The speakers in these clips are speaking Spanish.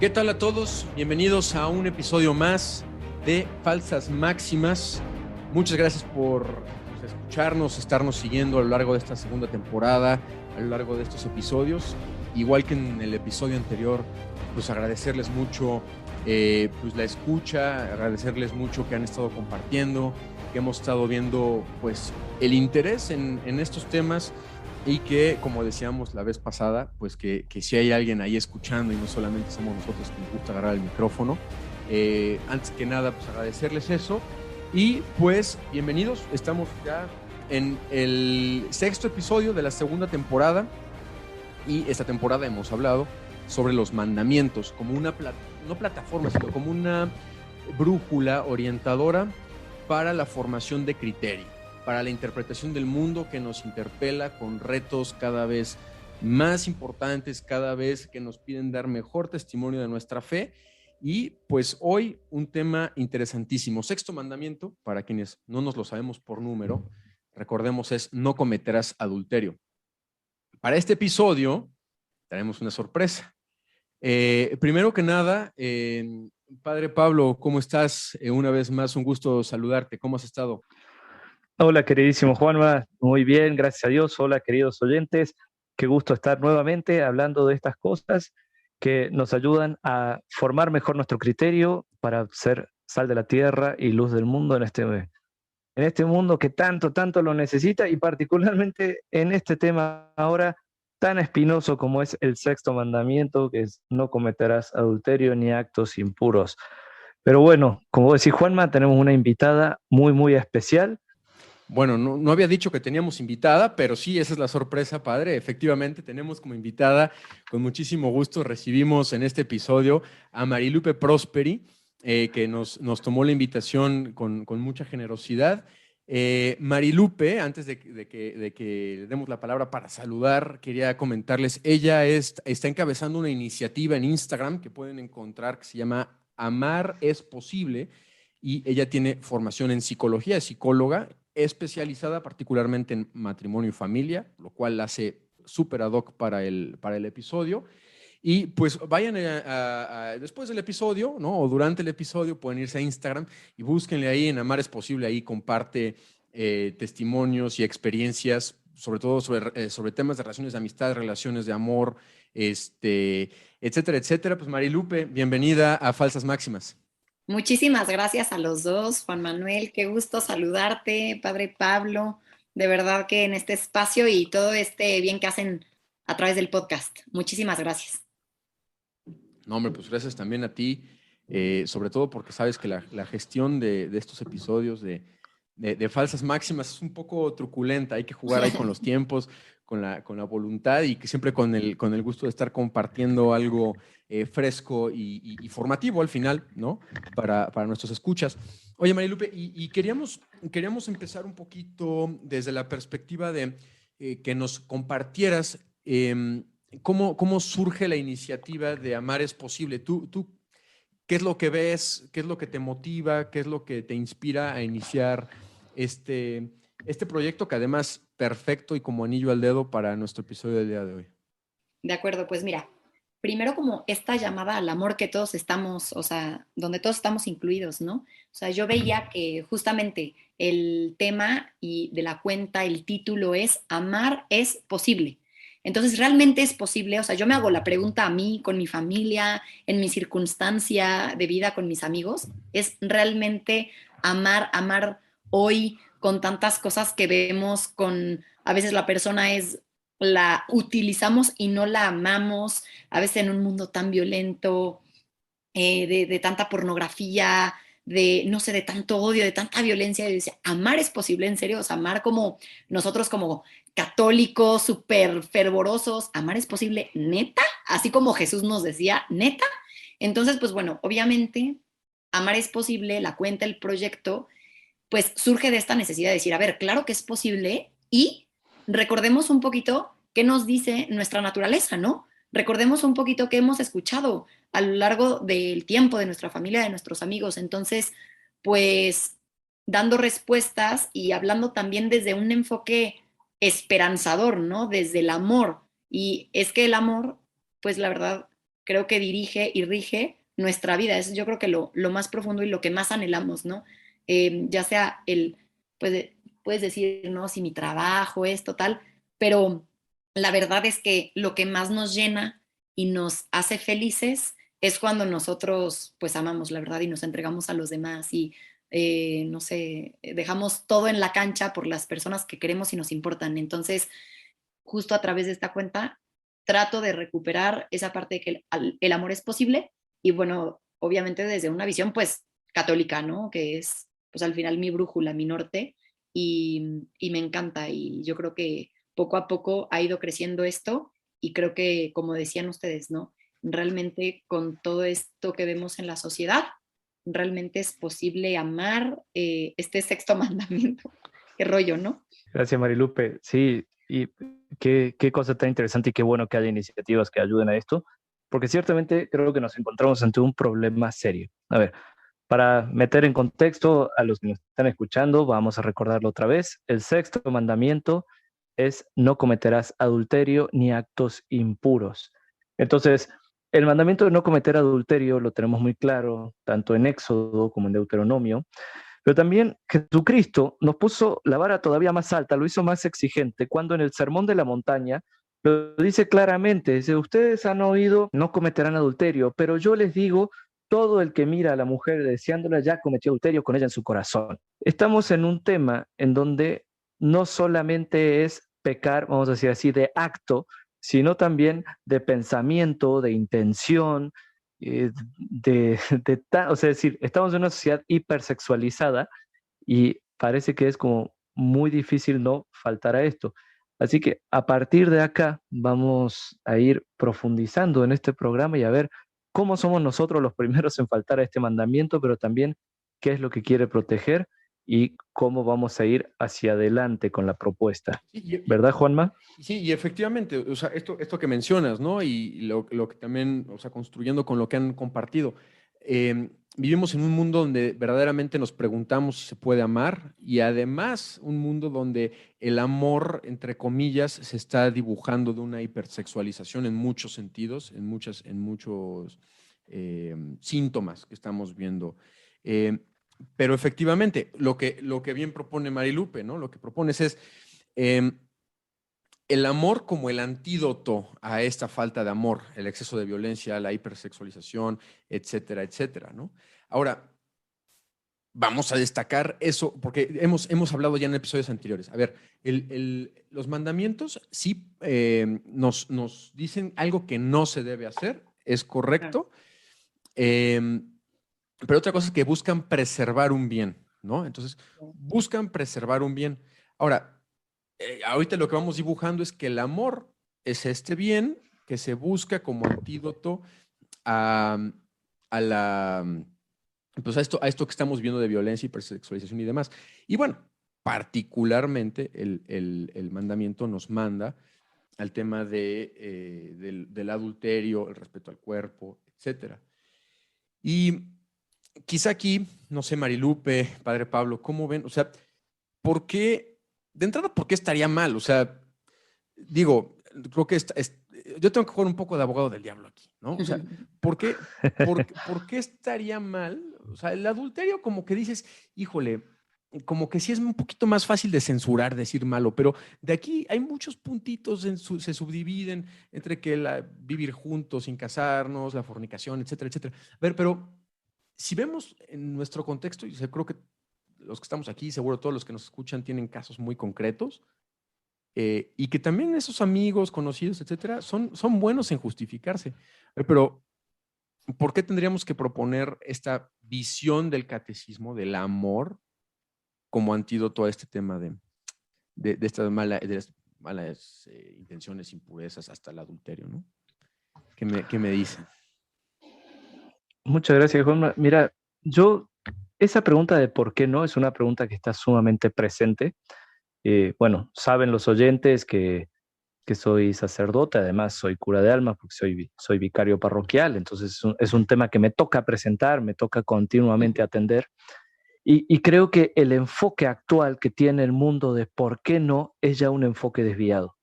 ¿Qué tal a todos? Bienvenidos a un episodio más de Falsas Máximas. Muchas gracias por escucharnos, estarnos siguiendo a lo largo de esta segunda temporada, a lo largo de estos episodios. Igual que en el episodio anterior, pues agradecerles mucho pues la escucha, agradecerles mucho que han estado compartiendo, que hemos estado viendo pues el interés en estos temas. Y que, como decíamos la vez pasada, pues que si hay alguien ahí escuchando y no solamente somos nosotros que nos gusta agarrar el micrófono. Antes que nada, pues agradecerles eso. Y pues, bienvenidos. Estamos ya en el sexto episodio de la segunda temporada. Y esta temporada hemos hablado sobre los mandamientos como una no plataforma, sino como una brújula orientadora para la formación de criterio, para la interpretación del mundo que nos interpela con retos cada vez más importantes, cada vez que nos piden dar mejor testimonio de nuestra fe. Y pues hoy un tema interesantísimo. Sexto mandamiento, para quienes no nos lo sabemos por número, recordemos, es no cometerás adulterio. Para este episodio tenemos una sorpresa. Primero que nada, Padre Pablo, ¿cómo estás? Una vez más, un gusto saludarte. ¿Cómo has estado? Hola, queridísimo Juanma, muy bien, gracias a Dios. Hola, queridos oyentes, qué gusto estar nuevamente hablando de estas cosas que nos ayudan a formar mejor nuestro criterio para ser sal de la tierra y luz del mundo en este mundo que tanto lo necesita, y particularmente en este tema ahora tan espinoso como es el sexto mandamiento, que es no cometerás adulterio ni actos impuros. Pero bueno, como decís, Juanma, tenemos una invitada muy especial. Bueno, no había dicho que teníamos invitada, pero sí, esa es la sorpresa, padre. Efectivamente, tenemos como invitada, con muchísimo gusto, recibimos en este episodio a Marilupe Prosperi, que nos tomó la invitación con mucha generosidad. Marilupe, antes de que le demos la palabra para saludar, quería comentarles, ella está encabezando una iniciativa en Instagram que pueden encontrar, que se llama Amar es Posible, y ella tiene formación en psicología, es psicóloga, especializada particularmente en matrimonio y familia, lo cual la hace súper ad hoc para el episodio. Y pues vayan después del episodio, ¿no? O durante el episodio pueden irse a Instagram y búsquenle ahí en Amar es Posible. Ahí comparte testimonios y experiencias, sobre todo sobre temas de relaciones de amistad, relaciones de amor, etcétera, etcétera. Pues Marilupe, bienvenida a Falsas Máximas. Muchísimas gracias a los dos, Juan Manuel, qué gusto saludarte, Padre Pablo, de verdad que en este espacio y todo este bien que hacen a través del podcast. Muchísimas gracias. No, hombre, pues gracias también a ti, sobre todo porque sabes que la gestión de estos episodios de Falsas Máximas es un poco truculenta, hay que jugar ahí con los tiempos, con la voluntad y que siempre con el gusto de estar compartiendo algo fresco y formativo al final, ¿no? Para nuestros escuchas. Oye, Marilupe, y queríamos empezar un poquito desde la perspectiva de que nos compartieras ¿cómo surge la iniciativa de Amar es Posible? ¿Tú qué es lo que ves? ¿Qué es lo que te motiva? ¿Qué es lo que te inspira a iniciar este proyecto que además perfecto y como anillo al dedo para nuestro episodio del día de hoy? De acuerdo, pues mira, primero como esta llamada al amor que todos estamos, o sea, donde todos estamos incluidos, ¿no? O sea, yo veía que justamente el tema y de la cuenta, el título es Amar es Posible. Entonces, realmente es posible, o sea, yo me hago la pregunta a mí, con mi familia, en mi circunstancia de vida, con mis amigos, ¿es realmente amar hoy con tantas cosas que vemos, con a veces la persona la utilizamos y no la amamos, a veces en un mundo tan violento, de tanta pornografía, de, no sé, de tanto odio, de tanta violencia? Y dice, amar es posible, en serio, o sea, amar como nosotros como católicos, súper fervorosos, amar es posible, neta, así como Jesús nos decía, neta. Entonces, pues bueno, obviamente, amar es posible, la cuenta, el proyecto, pues surge de esta necesidad de decir, a ver, claro que es posible, y recordemos un poquito qué nos dice nuestra naturaleza, ¿no? Recordemos un poquito qué hemos escuchado a lo largo del tiempo de nuestra familia, de nuestros amigos. Entonces, pues dando respuestas y hablando también desde un enfoque esperanzador, ¿no? Desde el amor. Y es que el amor, pues la verdad, creo que dirige y rige nuestra vida. Es yo creo que lo más profundo y lo que más anhelamos, ¿no? Ya sea puedes decir, no, si mi trabajo es total, pero la verdad es que lo que más nos llena y nos hace felices es cuando nosotros pues amamos la verdad y nos entregamos a los demás y no sé, dejamos todo en la cancha por las personas que queremos y nos importan. Entonces, justo a través de esta cuenta, trato de recuperar esa parte de que el amor es posible y bueno, obviamente desde una visión pues católica, ¿no? Que es pues al final mi brújula, mi norte y me encanta y yo creo que poco a poco ha ido creciendo esto y creo que como decían ustedes, ¿no? Realmente con todo esto que vemos en la sociedad, realmente es posible amar este sexto mandamiento. Qué rollo, ¿no? Gracias, Marilupe. Sí, y qué cosa tan interesante y qué bueno que haya iniciativas que ayuden a esto, porque ciertamente creo que nos encontramos ante un problema serio. A ver, para meter en contexto a los que nos están escuchando, vamos a recordarlo otra vez. El sexto mandamiento es no cometerás adulterio ni actos impuros. Entonces, el mandamiento de no cometer adulterio lo tenemos muy claro, tanto en Éxodo como en Deuteronomio, pero también Jesucristo nos puso la vara todavía más alta, lo hizo más exigente, cuando en el Sermón de la Montaña lo dice claramente, dice, ustedes han oído, no cometerán adulterio, pero yo les digo, todo el que mira a la mujer deseándola ya cometió adulterio con ella en su corazón. Estamos en un tema en donde no solamente es pecar, vamos a decir así, de acto, sino también de pensamiento, de intención, o sea, es decir, estamos en una sociedad hipersexualizada y parece que es como muy difícil no faltar a esto. Así que a partir de acá vamos a ir profundizando en este programa y a ver cómo somos nosotros los primeros en faltar a este mandamiento, pero también qué es lo que quiere proteger y cómo vamos a ir hacia adelante con la propuesta. Sí, ¿Verdad, Juanma? sí, y efectivamente, o sea, esto que mencionas, ¿no? Y lo que también, o sea, construyendo con lo que han compartido. Vivimos en un mundo donde verdaderamente nos preguntamos si se puede amar y además un mundo donde el amor, entre comillas, se está dibujando de una hipersexualización en muchos sentidos, en muchos síntomas que estamos viendo. Eh, pero efectivamente, lo que bien propone Marilupe, ¿no? Lo que propones es el amor como el antídoto a esta falta de amor, el exceso de violencia, la hipersexualización, etcétera, etcétera, ¿no? Ahora, vamos a destacar eso, porque hemos hablado ya en episodios anteriores. A ver, los mandamientos sí nos dicen algo que no se debe hacer, es correcto, pero otra cosa es que buscan preservar un bien, ¿no? Entonces, buscan preservar un bien. Ahora, ahorita lo que vamos dibujando es que el amor es este bien que se busca como antídoto a, a la, pues a esto que estamos viendo de violencia, hipersexualización y demás. Y bueno, particularmente el mandamiento nos manda al tema del adulterio, el respeto al cuerpo, etcétera. Y quizá aquí, no sé, Marilupe, Padre Pablo, ¿cómo ven? O sea, ¿por qué, de entrada, por qué estaría mal? O sea, digo, creo que yo tengo que jugar un poco de abogado del diablo aquí, ¿no? O sea, ¿por qué estaría mal? O sea, el adulterio como que dices, híjole, como que sí es un poquito más fácil de censurar, decir malo, pero de aquí hay muchos puntitos, se subdividen entre que vivir juntos sin casarnos, la fornicación, etcétera, etcétera. A ver, pero si vemos en nuestro contexto, y creo que los que estamos aquí, seguro todos los que nos escuchan tienen casos muy concretos, y que también esos amigos, conocidos, etcétera, son buenos en justificarse. Pero, ¿por qué tendríamos que proponer esta visión del catecismo, del amor, como antídoto a este tema de estas malas intenciones, impurezas, hasta el adulterio, ¿no? ¿Qué me dicen? Muchas gracias, Juanma. Mira, esa pregunta de por qué no es una pregunta que está sumamente presente. Bueno, saben los oyentes que soy sacerdote, además soy cura de alma porque soy vicario parroquial, entonces es un tema que me toca presentar, me toca continuamente atender. Y creo que el enfoque actual que tiene el mundo de por qué no es ya un enfoque desviado.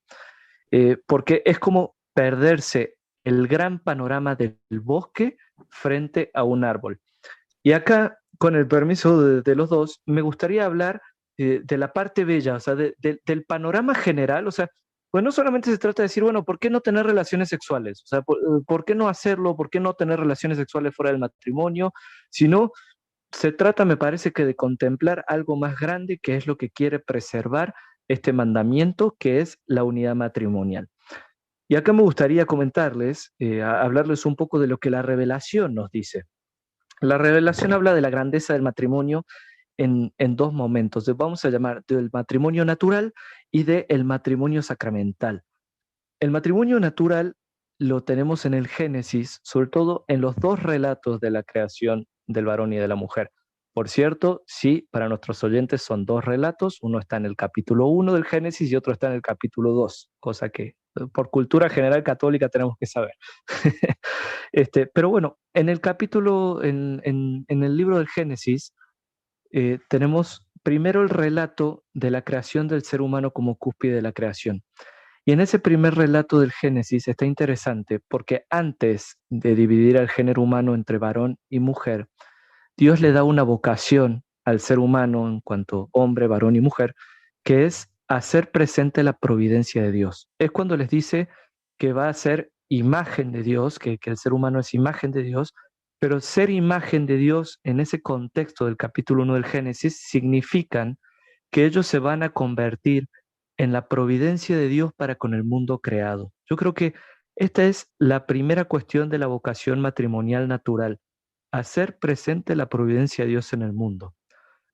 Porque es como perderse el gran panorama del bosque frente a un árbol. Y acá, con el permiso de los dos, me gustaría hablar de la parte bella, o sea, del panorama general, o sea, pues no solamente se trata de decir, bueno, ¿por qué no tener relaciones sexuales? O sea, ¿por qué no hacerlo? ¿Por qué no tener relaciones sexuales fuera del matrimonio? Sino se trata, me parece, que de contemplar algo más grande, que es lo que quiere preservar este mandamiento, que es la unidad matrimonial. Y acá me gustaría comentarles, hablarles un poco de lo que la revelación nos dice. La revelación habla de la grandeza del matrimonio en dos momentos. Vamos a llamar del matrimonio natural y del matrimonio sacramental. El matrimonio natural lo tenemos en el Génesis, sobre todo en los dos relatos de la creación del varón y de la mujer. Por cierto, sí, para nuestros oyentes son dos relatos, uno está en el capítulo 1 del Génesis y otro está en el capítulo 2, cosa que por cultura general católica tenemos que saber. Pero bueno, en el capítulo, en el libro del Génesis, tenemos primero el relato de la creación del ser humano como cúspide de la creación. Y en ese primer relato del Génesis está interesante porque antes de dividir al género humano entre varón y mujer, Dios le da una vocación al ser humano en cuanto hombre, varón y mujer, que es hacer presente la providencia de Dios. Es cuando les dice que va a ser imagen de Dios, que el ser humano es imagen de Dios, pero ser imagen de Dios en ese contexto del capítulo 1 del Génesis significan que ellos se van a convertir en la providencia de Dios para con el mundo creado. Yo creo que esta es la primera cuestión de la vocación matrimonial natural, hacer presente la providencia de Dios en el mundo.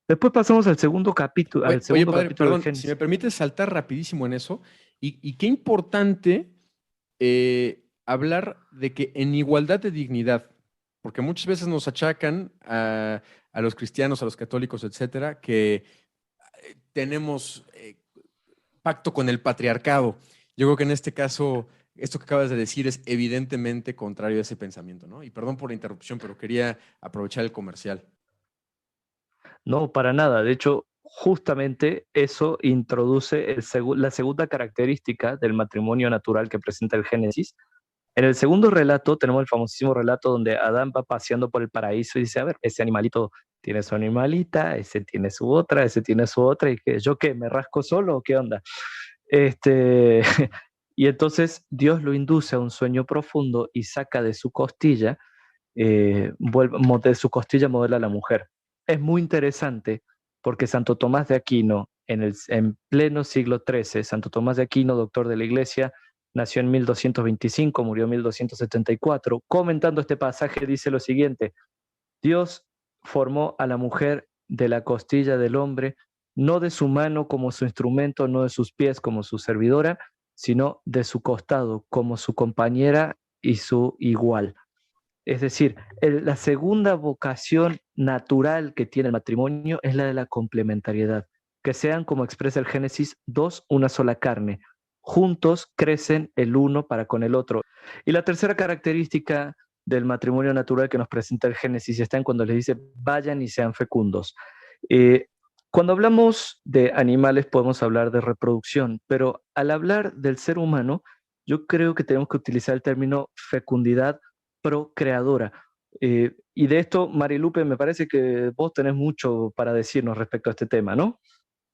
Después pasamos al segundo capítulo, Oye, padre, capítulo del perdón, Génesis. si me permites saltar rapidísimo en eso, y qué importante hablar de que en igualdad de dignidad, porque muchas veces nos achacan a los cristianos, a los católicos, etcétera, que tenemos pacto con el patriarcado. Yo creo que en este caso, esto que acabas de decir es evidentemente contrario a ese pensamiento, ¿no? Y perdón por la interrupción, pero quería aprovechar el comercial. No, para nada. De hecho, justamente eso introduce la segunda característica del matrimonio natural que presenta el Génesis. En el segundo relato tenemos el famosísimo relato donde Adán va paseando por el paraíso y dice, a ver, ese animalito tiene su animalita, ese tiene su otra, ese tiene su otra, y que yo qué, ¿me rasco solo o qué onda? Y entonces Dios lo induce a un sueño profundo y saca de su costilla, de su costilla modela a la mujer. Es muy interesante porque Santo Tomás de Aquino, en pleno siglo XIII, Santo Tomás de Aquino, doctor de la Iglesia, nació en 1225, murió en 1274. Comentando este pasaje dice lo siguiente: Dios formó a la mujer de la costilla del hombre, no de su mano como su instrumento, no de sus pies como su servidora, sino de su costado como su compañera y su igual. Es decir, la segunda vocación natural que tiene el matrimonio es la de la complementariedad, que sean, como expresa el Génesis, dos, una sola carne. Juntos crecen el uno para con el otro. Y la tercera característica del matrimonio natural que nos presenta el Génesis está en cuando les dice, vayan y sean fecundos. Cuando hablamos de animales podemos hablar de reproducción, pero al hablar del ser humano, yo creo que tenemos que utilizar el término fecundidad procreadora. Y de esto, Marilupe, me parece que vos tenés mucho para decirnos respecto a este tema, ¿no?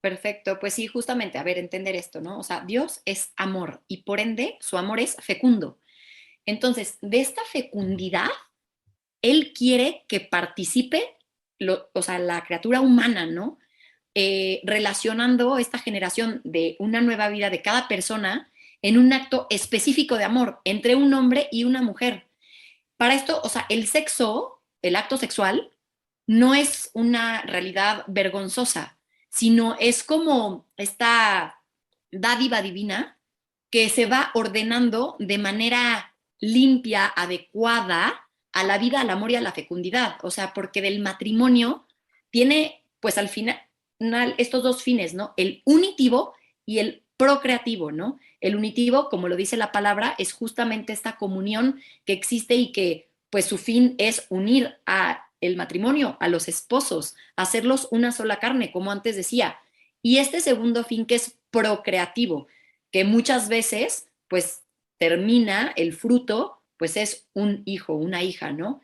Perfecto, pues sí, justamente, a ver, entender esto, ¿no? O sea, Dios es amor y por ende su amor es fecundo. Entonces, de esta fecundidad, Él quiere que participe, o sea, la criatura humana, ¿no? Relacionando esta generación de una nueva vida de cada persona en un acto específico de amor entre un hombre y una mujer. Para esto, o sea, el sexo, el acto sexual, no es una realidad vergonzosa, sino es como esta dádiva divina que se va ordenando de manera limpia, adecuada a la vida, al amor y a la fecundidad. O sea, porque del matrimonio tiene, pues al final, estos dos fines, ¿no? El unitivo y el procreativo, ¿no? El unitivo, como lo dice la palabra, es justamente esta comunión que existe y que, pues, su fin es unir a el matrimonio, a los esposos, hacerlos una sola carne, como antes decía. Y este segundo fin que es procreativo, que muchas veces, pues, termina el fruto, pues es un hijo, una hija, ¿no?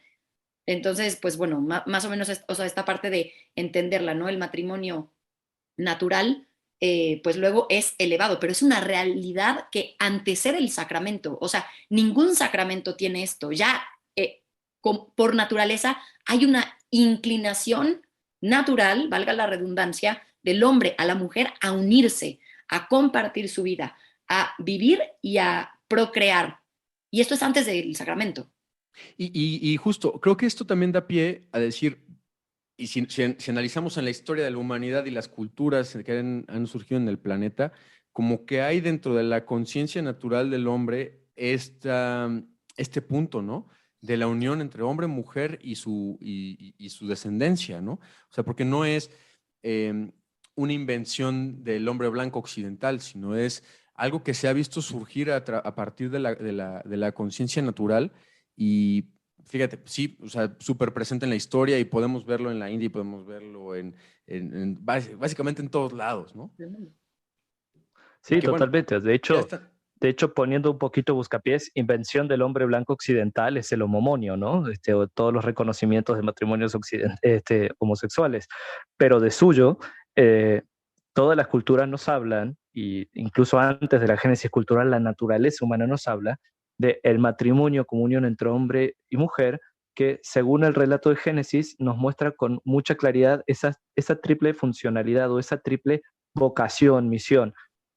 Entonces, pues bueno, más o menos, o sea, esta parte de entenderla, ¿no? El matrimonio natural, pues luego es elevado, pero es una realidad que antecede el sacramento. O sea, ningún sacramento tiene esto. Ya por naturaleza hay una inclinación natural, valga la redundancia, del hombre a la mujer a unirse, a compartir su vida, a vivir y a procrear. Y esto es antes del sacramento. Y justo, creo que esto también da pie a decir, y si analizamos en la historia de la humanidad y las culturas que han surgido en el planeta, como que hay dentro de la conciencia natural del hombre este punto, ¿no? De la unión entre hombre, mujer y su descendencia, ¿no? O sea, porque no es una invención del hombre blanco occidental, sino es algo que se ha visto surgir a partir de la conciencia natural y fíjate, sí, o sea, súper presente en la historia y podemos verlo en la India y podemos verlo básicamente en todos lados, ¿no? Sí, Que bueno, totalmente. De hecho, poniendo un poquito buscapiés, invención del hombre blanco occidental es el homomonio, ¿no? O todos los reconocimientos de matrimonios homosexuales. Pero de suyo, todas las culturas nos hablan, y incluso antes de la génesis cultural, la naturaleza humana nos habla de el matrimonio como unión entre hombre y mujer, que según el relato de Génesis nos muestra con mucha claridad esa triple funcionalidad o esa triple vocación, misión: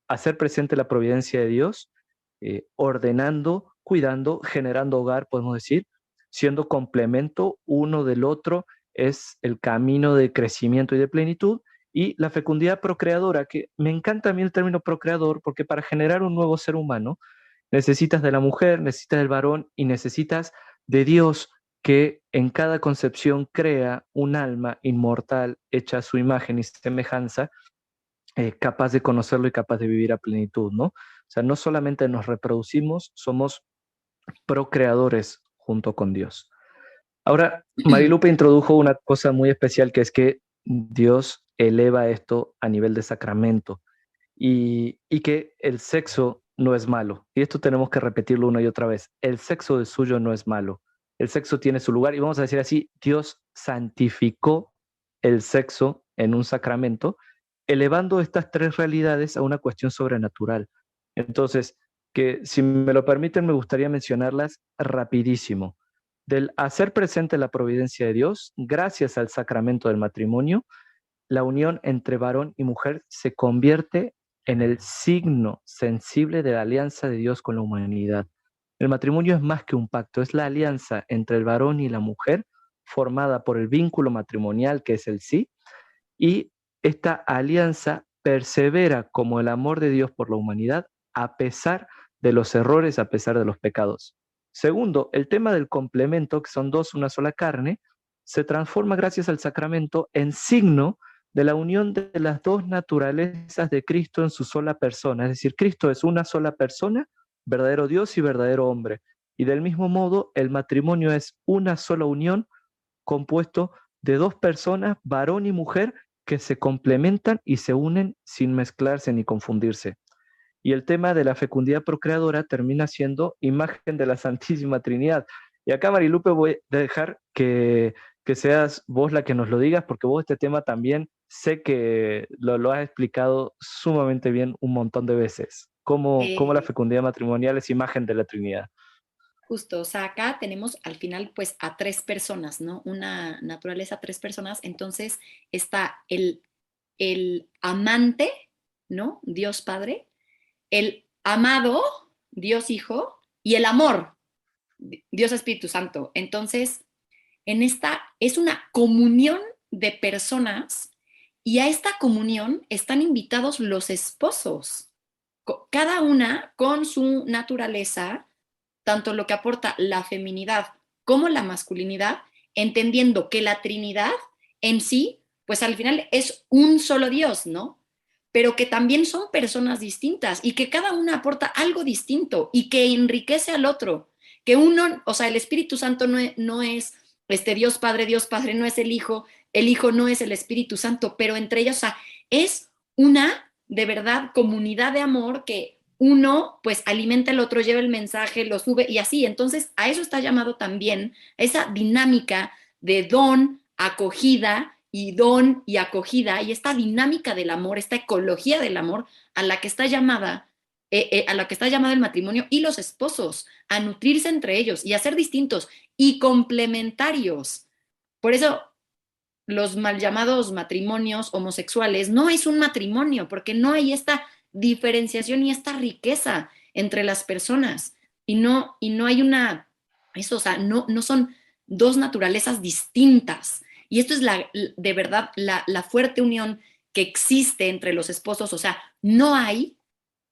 hacer presente la providencia de Dios, ordenando, cuidando, generando hogar, podemos decir, siendo complemento uno del otro, es el camino de crecimiento y de plenitud, y la fecundidad procreadora, que me encanta a mí el término procreador, porque para generar un nuevo ser humano necesitas de la mujer, necesitas del varón y necesitas de Dios, que en cada concepción crea un alma inmortal hecha a su imagen y semejanza, capaz de conocerlo y capaz de vivir a plenitud, ¿no? O sea, no solamente nos reproducimos, somos procreadores junto con Dios. Ahora, Marilupe introdujo una cosa muy especial, que es que Dios eleva esto a nivel de sacramento y que el sexo no es malo. Y esto tenemos que repetirlo una y otra vez. El sexo de suyo no es malo. El sexo tiene su lugar y vamos a decir así: Dios santificó el sexo en un sacramento, elevando estas tres realidades a una cuestión sobrenatural. Entonces, que si me lo permiten, me gustaría mencionarlas rapidísimo. Del hacer presente la providencia de Dios, gracias al sacramento del matrimonio, la unión entre varón y mujer se convierte en el signo sensible de la alianza de Dios con la humanidad. El matrimonio es más que un pacto, es la alianza entre el varón y la mujer, formada por el vínculo matrimonial, que es el sí, y esta alianza persevera como el amor de Dios por la humanidad, a pesar de los errores, a pesar de los pecados. Segundo, el tema del complemento, que son dos, una sola carne, se transforma gracias al sacramento en signo de la unión de las dos naturalezas de Cristo en su sola persona. Es decir, Cristo es una sola persona, verdadero Dios y verdadero hombre. Y del mismo modo, el matrimonio es una sola unión compuesto de dos personas, varón y mujer, que se complementan y se unen sin mezclarse ni confundirse. Y el tema de la fecundidad procreadora termina siendo imagen de la Santísima Trinidad. Y acá, Marilupe, voy a dejar que seas vos la que nos lo digas, porque vos este tema también sé que lo has explicado sumamente bien un montón de veces. ¿Cómo la fecundidad matrimonial es imagen de la Trinidad? Justo, o sea, acá tenemos al final pues a tres personas, ¿no? Una naturaleza, tres personas. Entonces está el amante, ¿no? Dios Padre, el amado, Dios Hijo, y el amor, Dios Espíritu Santo. Entonces, en esta es una comunión de personas y a esta comunión están invitados los esposos, cada una con su naturaleza, tanto lo que aporta la feminidad como la masculinidad, entendiendo que la Trinidad en sí, pues al final es un solo Dios, ¿no? Pero que también son personas distintas y que cada una aporta algo distinto y que enriquece al otro. Que uno, o sea, el Espíritu Santo no es Dios Padre no es el Hijo no es el Espíritu Santo, pero entre ellos, o sea, es una de verdad comunidad de amor que uno pues alimenta al otro, lleva el mensaje, lo sube y así. Entonces a eso está llamado también, esa dinámica de don, acogida y don y acogida, y esta dinámica del amor, esta ecología del amor a la que está llamada, a la que está llamado el matrimonio y los esposos, a nutrirse entre ellos y a ser distintos y complementarios. Por eso los mal llamados matrimonios homosexuales no es un matrimonio, porque no hay esta diferenciación y esta riqueza entre las personas. Y no hay una, eso, o sea, no son dos naturalezas distintas. Y esto es de verdad la fuerte unión que existe entre los esposos. O sea, no hay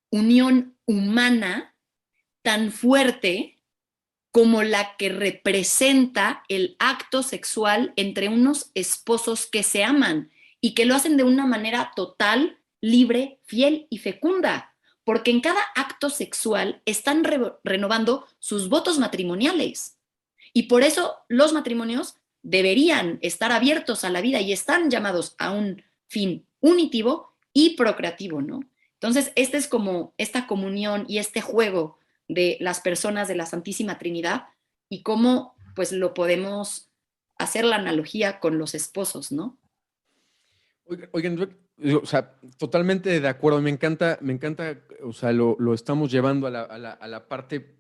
unión humana tan fuerte como la que representa el acto sexual entre unos esposos que se aman y que lo hacen de una manera total, libre, fiel y fecunda, porque en cada acto sexual están renovando sus votos matrimoniales. Y por eso los matrimonios deberían estar abiertos a la vida y están llamados a un fin unitivo y procreativo, ¿no? Entonces, este es como esta comunión y este juego de las personas de la Santísima Trinidad y cómo pues lo podemos hacer la analogía con los esposos, ¿no? Oigan, o sea, totalmente de acuerdo, me encanta, o sea, lo estamos llevando a la parte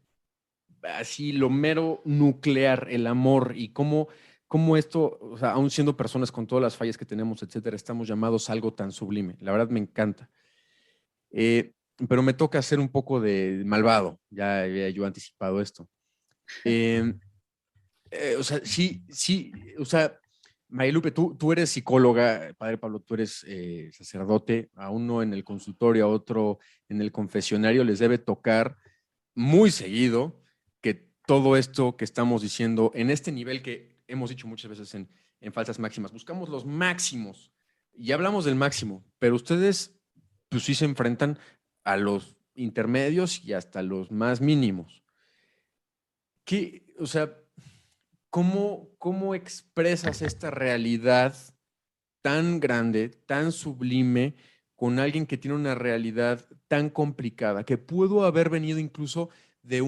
así, lo mero nuclear, el amor y cómo esto, o sea, aún siendo personas con todas las fallas que tenemos, etcétera, estamos llamados a algo tan sublime. La verdad me encanta. Pero me toca hacer un poco de malvado, ya había yo anticipado esto. O sea, sí, o sea, Marilupe, tú eres psicóloga, Padre Pablo, tú eres sacerdote, a uno en el consultorio, a otro en el confesionario, les debe tocar muy seguido que todo esto que estamos diciendo en este nivel que hemos dicho muchas veces en Falsas Máximas, buscamos los máximos y hablamos del máximo, pero ustedes pues sí se enfrentan a los intermedios y hasta los más mínimos. O sea, ¿cómo expresas esta realidad tan grande, tan sublime, con alguien que tiene una realidad tan complicada, que pudo haber venido incluso de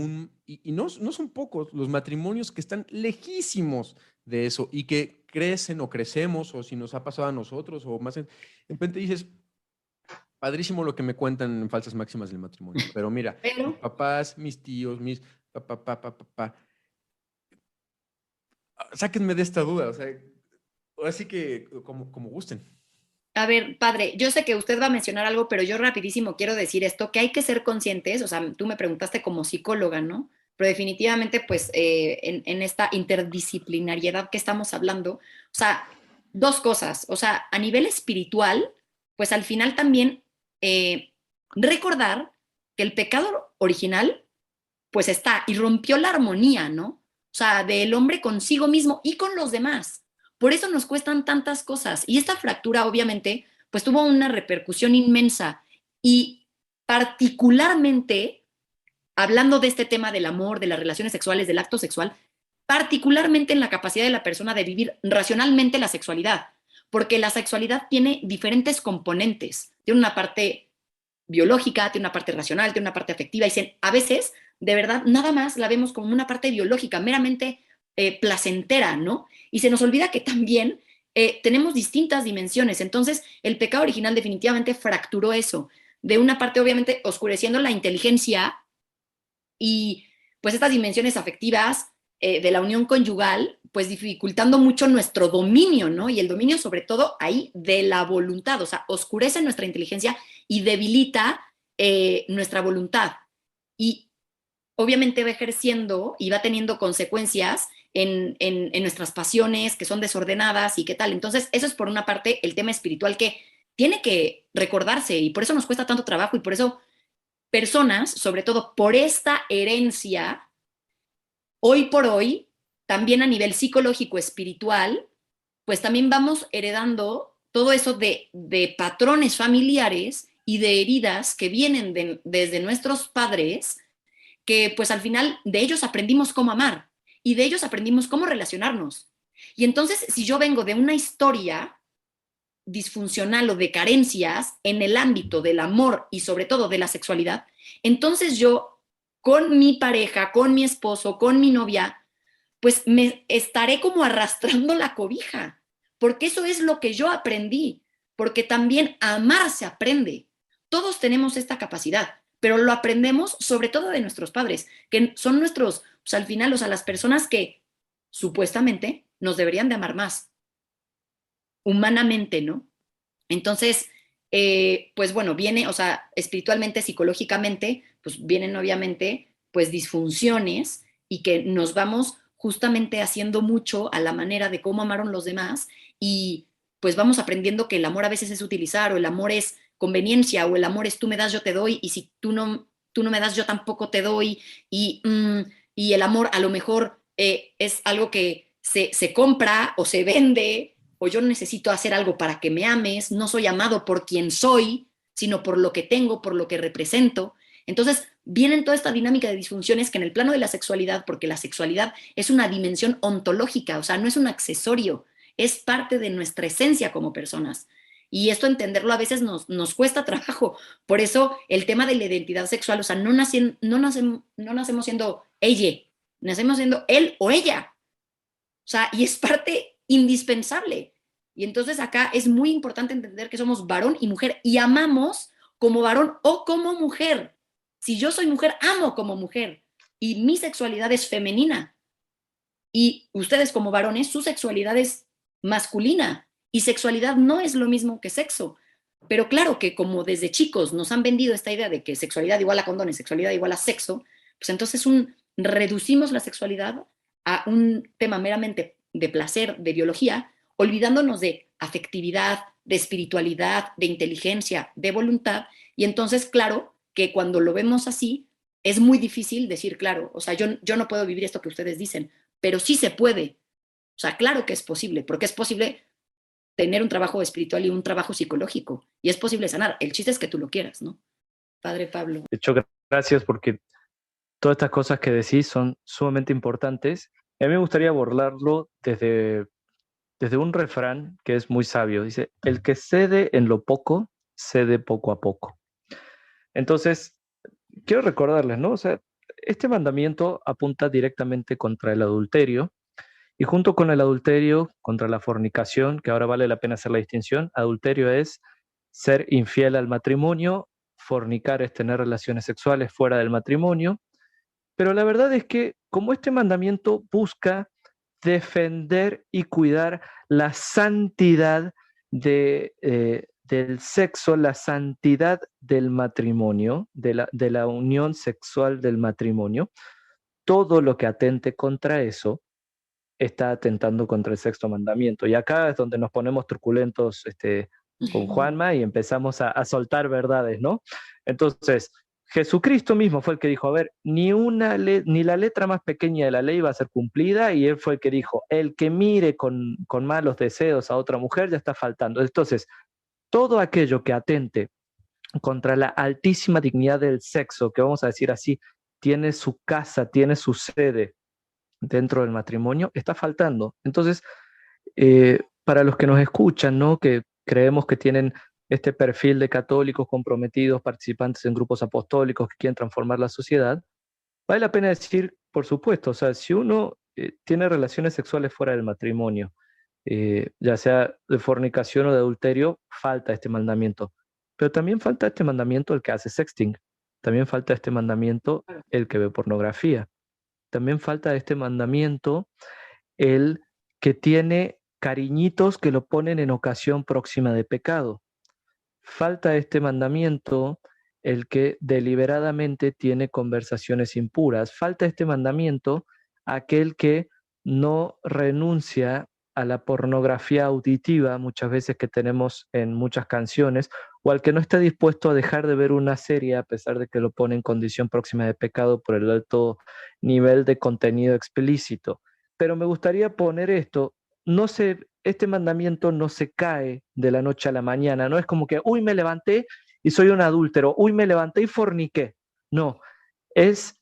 y no son pocos los matrimonios que están lejísimos de eso y que crecen o crecemos, o si nos ha pasado a nosotros, o más de repente dices, padrísimo lo que me cuentan en Falsas Máximas del matrimonio, pero mira, mis papás, mis tíos, mis papá, sáquenme de esta duda, o sea, así que como gusten. A ver, padre, yo sé que usted va a mencionar algo, pero yo rapidísimo quiero decir esto, que hay que ser conscientes, o sea, tú me preguntaste como psicóloga, ¿no? Pero definitivamente, pues, en esta interdisciplinariedad que estamos hablando, o sea, dos cosas, o sea, a nivel espiritual, pues al final también recordar que el pecado original, pues está, y rompió la armonía, ¿no? O sea, del hombre consigo mismo y con los demás. Por eso nos cuestan tantas cosas. Y esta fractura, obviamente, pues tuvo una repercusión inmensa. Y particularmente, hablando de este tema del amor, de las relaciones sexuales, del acto sexual, particularmente en la capacidad de la persona de vivir racionalmente la sexualidad. Porque la sexualidad tiene diferentes componentes. Tiene una parte biológica, tiene una parte racional, tiene una parte afectiva. Y a veces, de verdad, nada más la vemos como una parte biológica, meramente placentera, ¿no? Y se nos olvida que también tenemos distintas dimensiones. Entonces, el pecado original definitivamente fracturó eso. De una parte, obviamente, oscureciendo la inteligencia y pues estas dimensiones afectivas de la unión conyugal, pues dificultando mucho nuestro dominio, ¿no? Y el dominio, sobre todo, ahí de la voluntad. O sea, oscurece nuestra inteligencia y debilita nuestra voluntad. Y obviamente va ejerciendo y va teniendo consecuencias en nuestras pasiones que son desordenadas y qué tal. Entonces, eso es por una parte el tema espiritual que tiene que recordarse y por eso nos cuesta tanto trabajo y por eso personas, sobre todo por esta herencia, hoy por hoy, también a nivel psicológico, espiritual, pues también vamos heredando todo eso de patrones familiares y de heridas que vienen desde nuestros padres, que pues al final de ellos aprendimos cómo amar y de ellos aprendimos cómo relacionarnos. Y entonces, si yo vengo de una historia disfuncional o de carencias en el ámbito del amor y sobre todo de la sexualidad, entonces yo con mi pareja, con mi esposo, con mi novia, pues me estaré como arrastrando la cobija, porque eso es lo que yo aprendí, porque también amar se aprende. Todos tenemos esta capacidad, pero lo aprendemos sobre todo de nuestros padres, que son nuestros, pues al final, o sea, las personas que supuestamente nos deberían de amar más, humanamente, ¿no? Entonces, pues bueno, viene, o sea, espiritualmente, psicológicamente, pues vienen obviamente, pues disfunciones y que nos vamos justamente haciendo mucho a la manera de cómo amaron los demás y pues vamos aprendiendo que el amor a veces es utilizar o el amor es conveniencia o el amor es tú me das, yo te doy y si tú no me das, yo tampoco te doy y el amor a lo mejor es algo que se compra o se vende o yo necesito hacer algo para que me ames, no soy amado por quien soy, sino por lo que tengo, por lo que represento. Entonces, vienen toda esta dinámica de disfunciones que en el plano de la sexualidad, porque la sexualidad es una dimensión ontológica, o sea, no es un accesorio, es parte de nuestra esencia como personas. Y esto entenderlo a veces nos cuesta trabajo. Por eso el tema de la identidad sexual, o sea, no nacemos siendo ella, nacemos siendo él o ella. O sea, y es parte indispensable. Y entonces acá es muy importante entender que somos varón y mujer y amamos como varón o como mujer. Si yo soy mujer, amo como mujer y mi sexualidad es femenina. Y ustedes como varones, su sexualidad es masculina y sexualidad no es lo mismo que sexo. Pero claro que como desde chicos nos han vendido esta idea de que sexualidad igual a condones, sexualidad igual a sexo, pues entonces reducimos la sexualidad a un tema meramente de placer, de biología, olvidándonos de afectividad, de espiritualidad, de inteligencia, de voluntad. Y entonces, claro, que cuando lo vemos así, es muy difícil decir, claro, o sea, yo no puedo vivir esto que ustedes dicen, pero sí se puede. O sea, claro que es posible, porque es posible tener un trabajo espiritual y un trabajo psicológico, y es posible sanar. El chiste es que tú lo quieras, ¿no? Padre Pablo. De hecho, gracias porque todas estas cosas que decís son sumamente importantes. A mí me gustaría abordarlo desde un refrán que es muy sabio. Dice, el que cede en lo poco, cede poco a poco. Entonces, quiero recordarles, ¿no? O sea, este mandamiento apunta directamente contra el adulterio y junto con el adulterio, contra la fornicación, que ahora vale la pena hacer la distinción. Adulterio es ser infiel al matrimonio, fornicar es tener relaciones sexuales fuera del matrimonio, pero la verdad es que como este mandamiento busca defender y cuidar la santidad del sexo, la santidad del matrimonio, de la unión sexual del matrimonio, todo lo que atente contra eso está atentando contra el sexto mandamiento. Y acá es donde nos ponemos truculentos con Juanma y empezamos a soltar verdades, ¿no? Entonces, Jesucristo mismo fue el que dijo, a ver, ni la letra más pequeña de la ley va a ser cumplida, y él fue el que dijo, el que mire con malos deseos a otra mujer ya está faltando. Entonces, todo aquello que atente contra la altísima dignidad del sexo, que vamos a decir así, tiene su casa, tiene su sede dentro del matrimonio, está faltando. Entonces, para los que nos escuchan, ¿no? Que creemos que tienen este perfil de católicos comprometidos, participantes en grupos apostólicos que quieren transformar la sociedad, vale la pena decir, por supuesto, o sea, si uno tiene relaciones sexuales fuera del matrimonio, ya sea de fornicación o de adulterio, falta este mandamiento. Pero también falta este mandamiento el que hace sexting, también falta este mandamiento el que ve pornografía, también falta este mandamiento el que tiene cariñitos que lo ponen en ocasión próxima de pecado. Falta este mandamiento el que deliberadamente tiene conversaciones impuras. Falta este mandamiento aquel que no renuncia a la pornografía auditiva, muchas veces que tenemos en muchas canciones, o al que no está dispuesto a dejar de ver una serie a pesar de que lo pone en condición próxima de pecado por el alto nivel de contenido explícito. Pero me gustaría poner esto, este mandamiento no se cae de la noche a la mañana, no es como que, uy, me levanté y soy un adúltero, uy, me levanté y forniqué. No, es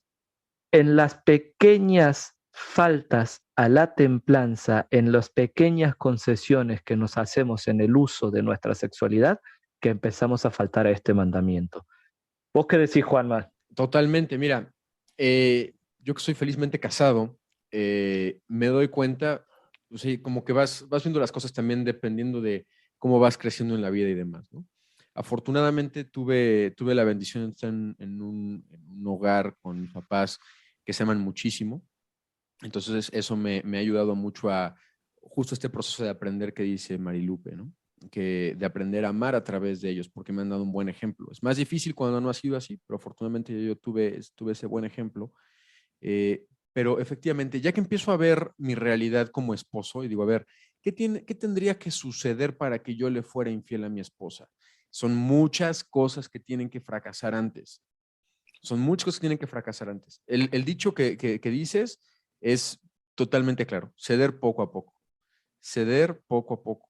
en las pequeñas faltas a la templanza en las pequeñas concesiones que nos hacemos en el uso de nuestra sexualidad que empezamos a faltar a este mandamiento. ¿Vos qué decís, Juanma? Totalmente, mira, yo que soy felizmente casado, me doy cuenta, pues sí, como que vas viendo las cosas también dependiendo de cómo vas creciendo en la vida y demás, ¿no? Afortunadamente tuve la bendición de estar en un hogar con mis papás que se aman muchísimo. Entonces eso me ha ayudado mucho a justo este proceso de aprender que dice Marilupe, ¿no? Que de aprender a amar a través de ellos, porque me han dado un buen ejemplo. Es más difícil cuando no ha sido así, pero afortunadamente yo tuve ese buen ejemplo. Pero efectivamente, ya que empiezo a ver mi realidad como esposo y digo, a ver, ¿qué tendría que suceder para que yo le fuera infiel a mi esposa? Son muchas cosas que tienen que fracasar antes. Son muchas cosas que tienen que fracasar antes. El dicho que dices es totalmente claro, ceder poco a poco, ceder poco a poco.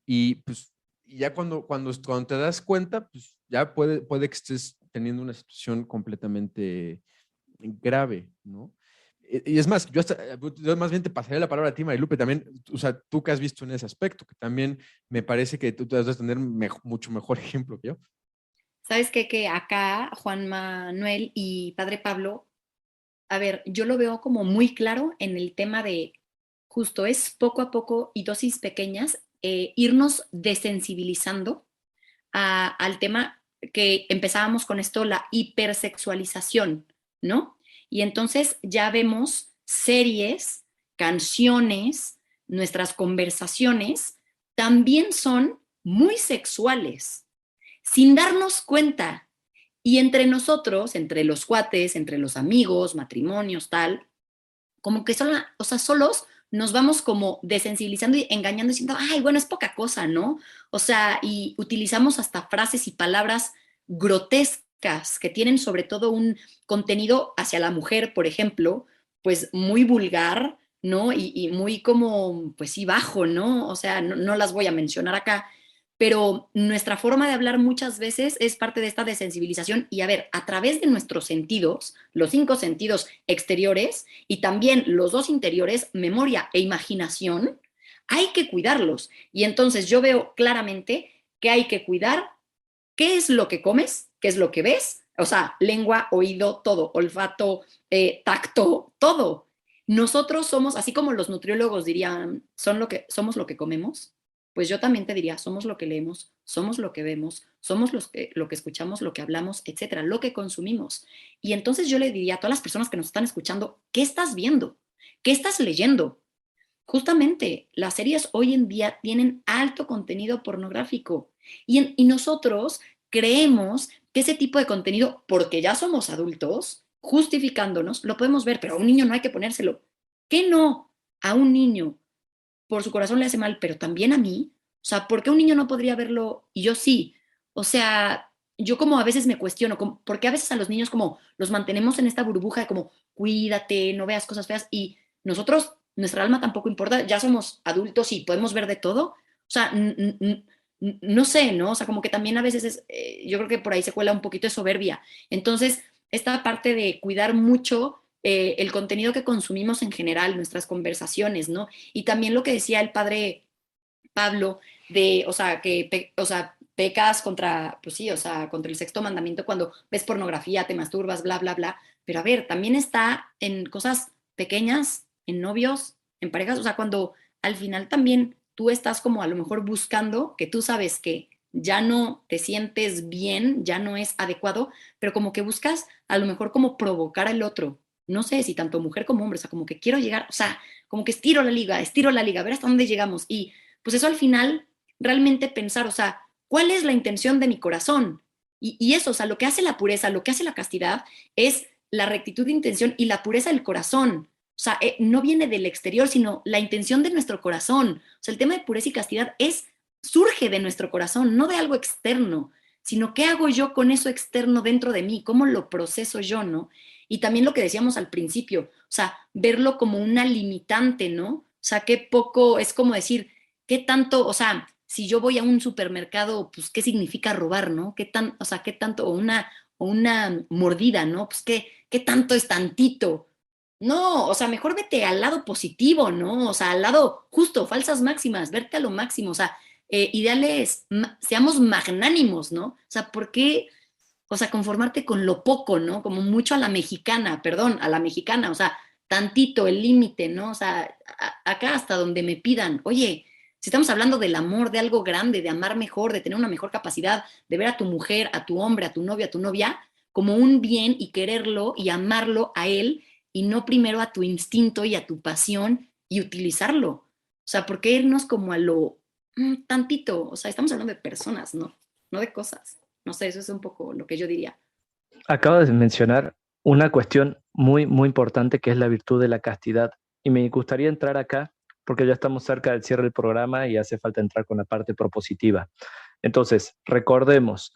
Y pues ya cuando te das cuenta, pues ya puede que estés teniendo una situación completamente grave, ¿no? Y es más, yo más bien te pasaré la palabra a ti, Marilupe, también, o sea, tú que has visto en ese aspecto, que también me parece que tú te has de tener mucho mejor ejemplo que yo. ¿Sabes qué? Que acá Juan Manuel y Padre Pablo, a ver, yo lo veo como muy claro en el tema de justo es poco a poco y dosis pequeñas, irnos desensibilizando al tema que empezábamos con esto, la hipersexualización, ¿no? Y entonces ya vemos series, canciones, nuestras conversaciones también son muy sexuales, sin darnos cuenta. Y entre nosotros, entre los cuates, entre los amigos, matrimonios, tal, como que solo, o sea, solos nos vamos como desensibilizando y engañando diciendo, ay, bueno, es poca cosa, ¿no? O sea, y utilizamos hasta frases y palabras grotescas que tienen sobre todo un contenido hacia la mujer, por ejemplo, pues muy vulgar, ¿no? Y muy como, pues sí, bajo, ¿no? O sea, no las voy a mencionar acá, pero nuestra forma de hablar muchas veces es parte de esta desensibilización y a ver, a través de nuestros sentidos, los 5 sentidos exteriores y también los 2 interiores, memoria e imaginación, hay que cuidarlos. Y entonces yo veo claramente que hay que cuidar qué es lo que comes, qué es lo que ves, o sea, lengua, oído, todo, olfato, tacto, todo. Nosotros somos, así como los nutriólogos dirían, somos lo que comemos, pues yo también te diría, somos lo que leemos, somos lo que vemos, somos lo que escuchamos, lo que hablamos, etcétera, lo que consumimos. Y entonces yo le diría a todas las personas que nos están escuchando, ¿qué estás viendo? ¿Qué estás leyendo? Justamente, las series hoy en día tienen alto contenido pornográfico y nosotros creemos que ese tipo de contenido, porque ya somos adultos, justificándonos, lo podemos ver, pero a un niño no hay que ponérselo. ¿Qué no? A un niño por su corazón le hace mal, pero también a mí. O sea, ¿por qué un niño no podría verlo y yo sí? O sea, yo como a veces me cuestiono, ¿por qué a veces a los niños como los mantenemos en esta burbuja de como cuídate, no veas cosas feas y nosotros, nuestra alma tampoco importa, ya somos adultos y podemos ver de todo? O sea, no sé, ¿no? O sea, como que también a veces yo creo que por ahí se cuela un poquito de soberbia. Entonces, esta parte de cuidar mucho el contenido que consumimos en general, nuestras conversaciones, ¿no? Y también lo que decía el padre Pablo de, o sea, o sea, pecas contra, pues sí, o sea, contra el sexto mandamiento cuando ves pornografía, te masturbas, bla, bla, bla. Pero a ver, también está en cosas pequeñas, en novios, en parejas, o sea, cuando al final también tú estás como a lo mejor buscando que tú sabes que ya no te sientes bien, ya no es adecuado, pero como que buscas a lo mejor como provocar al otro. No sé si tanto mujer como hombre, o sea, como que quiero llegar, o sea, como que estiro la liga, a ver hasta dónde llegamos. Y pues eso al final, realmente pensar, o sea, ¿cuál es la intención de mi corazón? Y eso, o sea, lo que hace la pureza, lo que hace la castidad es la rectitud de intención y la pureza del corazón. O sea, no viene del exterior, sino la intención de nuestro corazón. O sea, el tema de pureza y castidad surge de nuestro corazón, no de algo externo, sino qué hago yo con eso externo dentro de mí, cómo lo proceso yo, ¿no? Y también lo que decíamos al principio, o sea, verlo como una limitante, ¿no? O sea, qué poco, es como decir, qué tanto, o sea, si yo voy a un supermercado, pues, ¿qué significa robar, no? ¿Qué tan, o sea, qué tanto, o una mordida, ¿no? Pues, ¿qué tanto es tantito? No, o sea, mejor vete al lado positivo, ¿no? O sea, al lado justo, falsas máximas, verte a lo máximo, o sea, ideales, seamos magnánimos, ¿no? O sea, ¿por qué, o sea, conformarte con lo poco, ¿no? Como mucho a la mexicana, perdón, a la mexicana, o sea, tantito el límite, ¿no? O sea, acá hasta donde me pidan, oye, si estamos hablando del amor, de algo grande, de amar mejor, de tener una mejor capacidad, de ver a tu mujer, a tu hombre, a tu novio, a tu novia, como un bien y quererlo y amarlo a él y no primero a tu instinto y a tu pasión y utilizarlo. O sea, ¿por qué irnos como a lo tantito? O sea, estamos hablando de personas, ¿no? No de cosas. No sé, eso es un poco lo que yo diría. Acabas de mencionar una cuestión muy, muy importante que es la virtud de la castidad. Y me gustaría entrar acá porque ya estamos cerca del cierre del programa y hace falta entrar con la parte propositiva. Entonces, recordemos,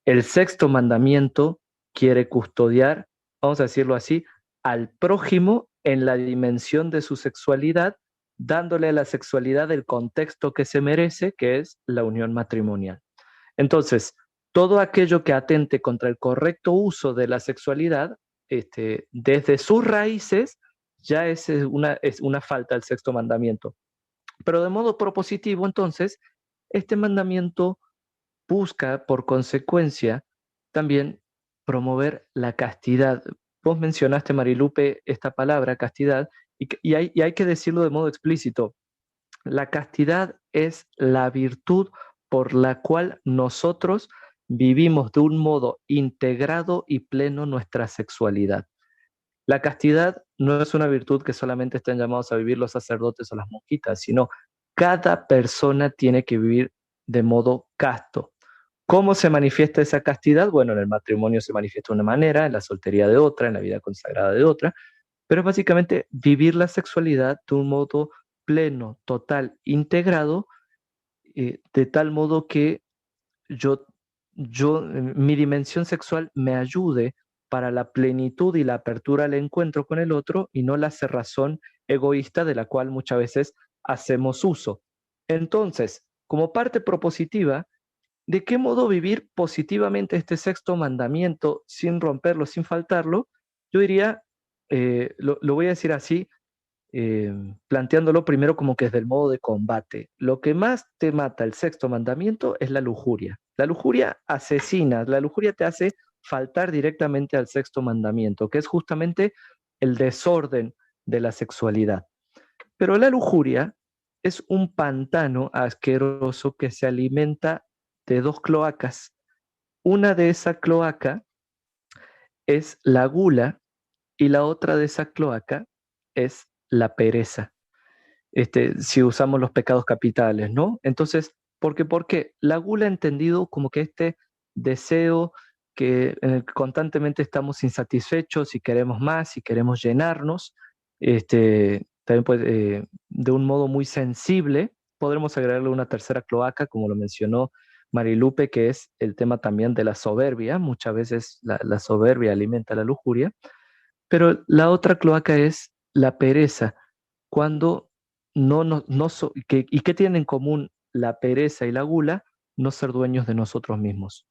el sexto mandamiento quiere custodiar, vamos a decirlo así, al prójimo en la dimensión de su sexualidad, dándole a la sexualidad el contexto que se merece, que es la unión matrimonial. Entonces, todo aquello que atente contra el correcto uso de la sexualidad, desde sus raíces, ya es una falta al sexto mandamiento. Pero de modo propositivo, entonces, este mandamiento busca, por consecuencia, también promover la castidad. Vos mencionaste, Marilupe, esta palabra, castidad, y hay que decirlo de modo explícito. La castidad es la virtud por la cual nosotros vivimos de un modo integrado y pleno nuestra sexualidad. La castidad no es una virtud que solamente están llamados a vivir los sacerdotes o las monjitas, sino cada persona tiene que vivir de modo casto. ¿Cómo se manifiesta esa castidad? Bueno, en el matrimonio se manifiesta de una manera, en la soltería de otra, en la vida consagrada de otra, pero básicamente vivir la sexualidad de un modo pleno, total, integrado, de tal modo que yo, mi dimensión sexual me ayude para la plenitud y la apertura al encuentro con el otro y no la cerrazón egoísta de la cual muchas veces hacemos uso. Entonces, como parte propositiva, ¿de qué modo vivir positivamente este sexto mandamiento sin romperlo, sin faltarlo? Yo diría, lo voy a decir así, planteándolo primero como que es del modo de combate. Lo que más te mata el sexto mandamiento es la lujuria. La lujuria asesina, la lujuria te hace faltar directamente al sexto mandamiento, que es justamente el desorden de la sexualidad. Pero la lujuria es un pantano asqueroso que se alimenta de dos cloacas. Una de esa cloaca es la gula y la otra de esa cloaca es la pereza. Si usamos los pecados capitales, ¿no? Entonces, ¿por qué? La gula entendido como que este deseo en el que constantemente estamos insatisfechos y queremos más y queremos llenarnos, también pues, de un modo muy sensible, podremos agregarle una tercera cloaca, como lo mencionó Marilupe, que es el tema también de la soberbia. Muchas veces la soberbia alimenta la lujuria, pero la otra cloaca es la pereza, cuando ¿y qué tienen en común la pereza y la gula? No ser dueños de nosotros mismos.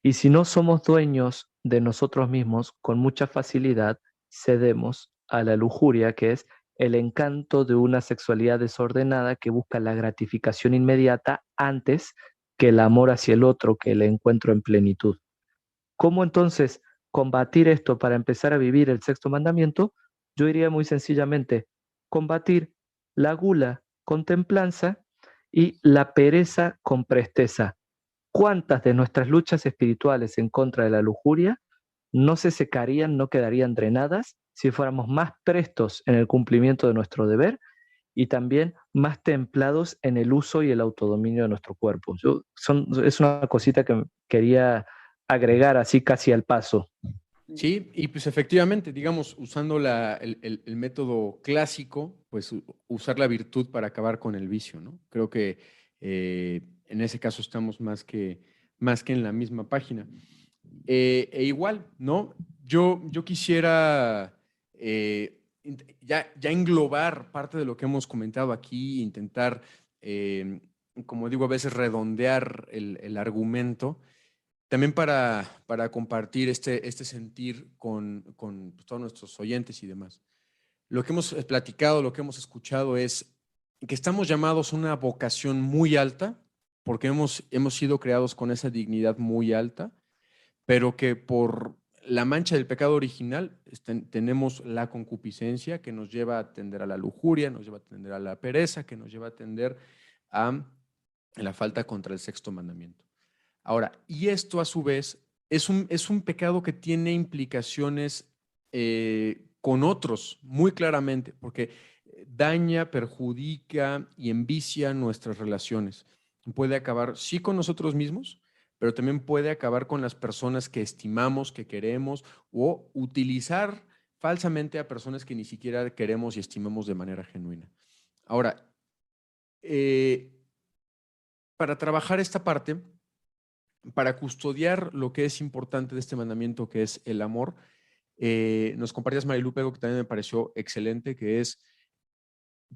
Y si no somos dueños de nosotros mismos, con mucha facilidad cedemos a la lujuria, que es el encanto de una sexualidad desordenada que busca la gratificación inmediata antes que el amor hacia el otro, que el encuentro en plenitud. ¿Cómo entonces combatir esto para empezar a vivir el sexto mandamiento? Yo diría muy sencillamente, combatir la gula con templanza y la pereza con presteza. ¿Cuántas de nuestras luchas espirituales en contra de la lujuria no se secarían, no quedarían drenadas si fuéramos más prestos en el cumplimiento de nuestro deber y también más templados en el uso y el autodominio de nuestro cuerpo? Es una cosita que quería agregar así casi al paso. Sí, y pues efectivamente, digamos, usando el método clásico, pues usar la virtud para acabar con el vicio, ¿no? Creo que en ese caso estamos más que en la misma página. E igual, ¿no? Yo quisiera ya englobar parte de lo que hemos comentado aquí, intentar, como digo, a veces redondear el argumento también para compartir este sentir con pues, todos nuestros oyentes y demás. lo que hemos platicado, lo que hemos escuchado es que estamos llamados a una vocación muy alta, porque hemos sido creados con esa dignidad muy alta, pero que por la mancha del pecado original tenemos la concupiscencia que nos lleva a tender a la lujuria, nos lleva a tender a la pereza, que nos lleva a tender a la falta contra el sexto mandamiento. Ahora, y esto a su vez es un pecado que tiene implicaciones con otros muy claramente, porque daña, perjudica y envicia nuestras relaciones. Puede acabar, sí, con nosotros mismos, pero también puede acabar con las personas que estimamos, que queremos, o utilizar falsamente a personas que ni siquiera queremos y estimamos de manera genuina. Ahora, para trabajar esta parte, para custodiar lo que es importante de este mandamiento, que es el amor, nos compartías, Marilupe, algo que también me pareció excelente, que es,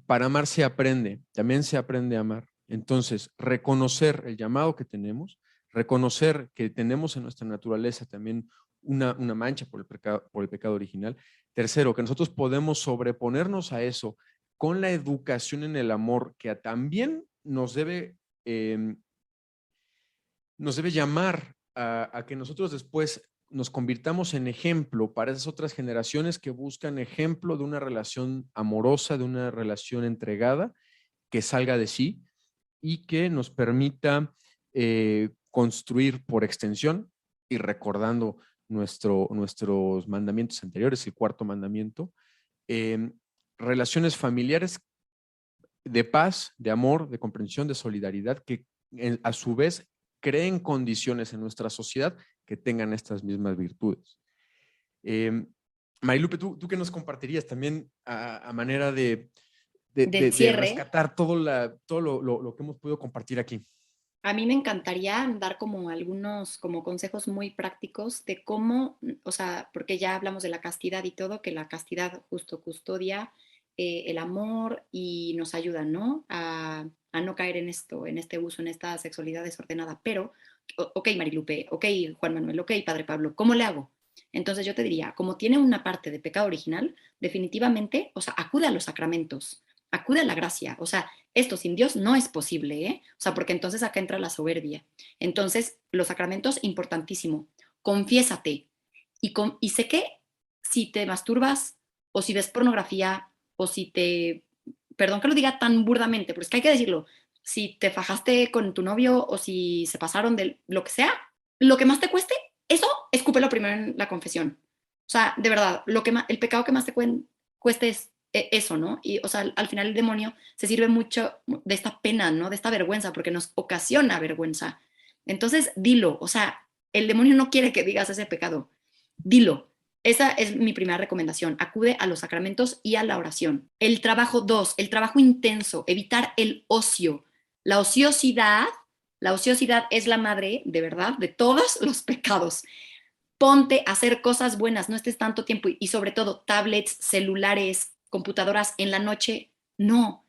para amar se aprende, también se aprende a amar. Entonces, reconocer el llamado que tenemos, reconocer que tenemos en nuestra naturaleza también una mancha por el pecado original. Tercero, que nosotros podemos sobreponernos a eso con la educación en el amor, que también nos debe llamar a que nosotros después nos convirtamos en ejemplo para esas otras generaciones que buscan ejemplo de una relación amorosa, de una relación entregada, que salga de sí y que nos permita construir por extensión, y recordando nuestros mandamientos anteriores, el cuarto mandamiento, relaciones familiares de paz, de amor, de comprensión, de solidaridad, que a su vez creen condiciones en nuestra sociedad que tengan estas mismas virtudes. Marilupe, ¿tú qué nos compartirías también a manera de rescatar todo lo que hemos podido compartir aquí? A mí me encantaría dar como algunos como consejos muy prácticos de cómo, o sea, porque ya hablamos de la castidad y todo, que la castidad justo custodia el amor y nos ayuda, ¿no? A no caer en esto, en este uso, en esta sexualidad desordenada. Pero, ok, Marilupe, ok, Juan Manuel, ok, Padre Pablo, ¿cómo le hago? Entonces yo te diría, como tiene una parte de pecado original, definitivamente, o sea, acude a los sacramentos, acude a la gracia, o sea, esto sin Dios no es posible, ¿eh? O sea, porque entonces acá entra la soberbia. Entonces, los sacramentos, importantísimo, confiésate. Y sé que si te masturbas o si ves pornografía o si te, perdón que lo diga tan burdamente, pero es que hay que decirlo, si te fajaste con tu novio o si se pasaron de lo que sea, lo que más te cueste, eso escúpelo primero en la confesión. O sea, de verdad, el pecado que más te cueste es eso, ¿no? Y, o sea, al final el demonio se sirve mucho de esta pena, ¿no? De esta vergüenza, porque nos ocasiona vergüenza. Entonces, dilo, o sea, el demonio no quiere que digas ese pecado. Dilo. Esa es mi primera recomendación. Acude a los sacramentos y a la oración. El trabajo 2, el trabajo intenso, evitar el ocio. La ociosidad es la madre, de verdad, de todos los pecados. Ponte a hacer cosas buenas, no estés tanto tiempo y sobre todo tablets, celulares, computadoras en la noche. No,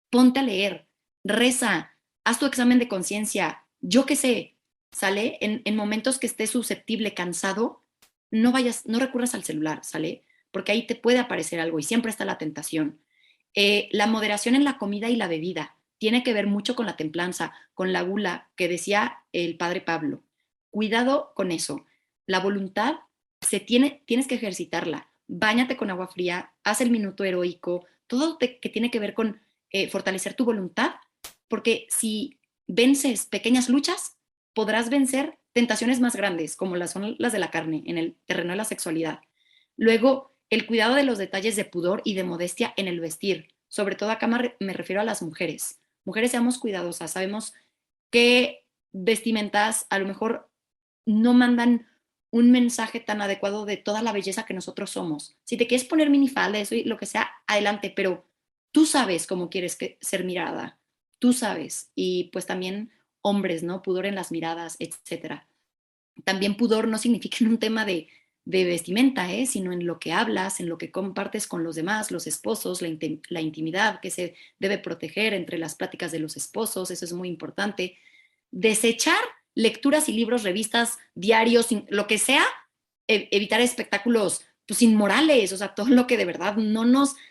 ponte a leer, reza, haz tu examen de conciencia. Yo qué sé, ¿sale? En momentos que estés susceptible, cansado, no recurras al celular, ¿sale? Porque ahí te puede aparecer algo y siempre está la tentación. La moderación en la comida y la bebida tiene que ver mucho con la templanza, con la gula que decía el padre Pablo. Cuidado con eso. La voluntad tienes que ejercitarla. Báñate con agua fría, haz el minuto heroico, todo que tiene que ver con fortalecer tu voluntad, porque si vences pequeñas luchas, podrás vencer tentaciones más grandes, como son las de la carne, en el terreno de la sexualidad. Luego, el cuidado de los detalles de pudor y de modestia en el vestir. Sobre todo acá me refiero a las mujeres. Mujeres, seamos cuidadosas, sabemos qué vestimentas a lo mejor no mandan un mensaje tan adecuado de toda la belleza que nosotros somos. Si te quieres poner minifalda, eso y lo que sea, adelante, pero tú sabes cómo quieres ser mirada, tú sabes. Y pues también hombres, ¿no? Pudor en las miradas, etcétera. También pudor no significa en un tema de vestimenta, sino en lo que hablas, en lo que compartes con los demás, los esposos, la intimidad que se debe proteger entre las pláticas de los esposos, eso es muy importante. Desechar lecturas y libros, revistas, diarios, lo que sea, evitar espectáculos pues inmorales, o sea, todo lo que de verdad